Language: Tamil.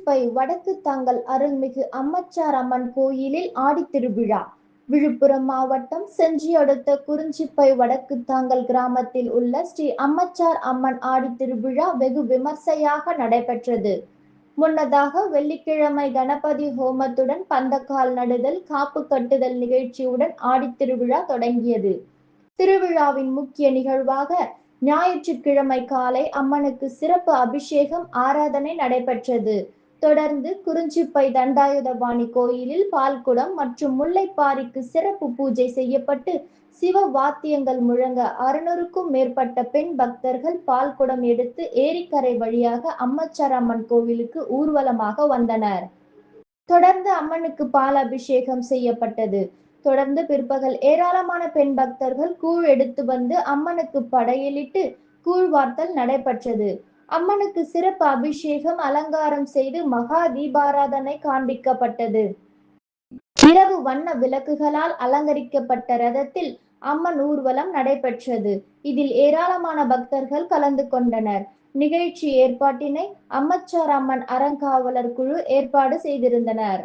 குறிஞ்சிப்பை வடக்கு தாங்கல் அருள்மிகு அம்மச்சார் அம்மன் கோயிலில் ஆடித்திருவிழா. விழுப்புரம் மாவட்டம் செஞ்சி அடுத்த குறிஞ்சிப்பை வடக்கு தாங்கல் கிராமத்தில் உள்ள ஸ்ரீ அம்மச்சார் அம்மன் ஆடித்திருவிழா வெகு விமர்சையாக நடைபெற்றது. முன்னதாக வெள்ளிக்கிழமை கணபதி ஹோமத்துடன் பந்தக்கால் நடுதல், காப்பு கட்டுதல் நிகழ்ச்சியுடன் ஆடித்திருவிழா தொடங்கியது. திருவிழாவின் முக்கிய நிகழ்வாக ஞாயிற்றுக்கிழமை காலை அம்மனுக்கு சிறப்பு அபிஷேகம், ஆராதனை நடைபெற்றது. தொடர்ந்து குறிஞ்சிப்பை தண்டாயுதபாணி கோயிலில் பால்குடம் மற்றும் முல்லைப்பாரிக்கு சிறப்பு பூஜை செய்யப்பட்டு சிவ வாத்தியங்கள் முழங்க 600க்கும் மேற்பட்ட பெண் பக்தர்கள் பால்குடம் எடுத்து ஏரிக்கரை வழியாக அம்மச்சார் அம்மன் கோவிலுக்கு ஊர்வலமாக வந்தனர். தொடர்ந்து அம்மனுக்கு பால் அபிஷேகம் செய்யப்பட்டது. தொடர்ந்து பிற்பகல் ஏராளமான பெண் பக்தர்கள் கூழ் எடுத்து வந்து அம்மனுக்கு படையலிட்டு கூழ் வார்த்தல் நடைபெற்றது. அம்மனுக்கு சிறப்பு அபிஷேகம், அலங்காரம் செய்து மகா தீபாராதனை காண்பிக்கப்பட்டது. இரவு வண்ண விளக்குகளால் அலங்கரிக்கப்பட்ட ரதத்தில் அம்மன் ஊர்வலம் நடைபெற்றது. இதில் ஏராளமான பக்தர்கள் கலந்து கொண்டனர். நிகழ்ச்சி ஏற்பாட்டினை அம்மச்சார் அம்மன் அறங்காவலர் குழு ஏற்பாடு செய்திருந்தனர்.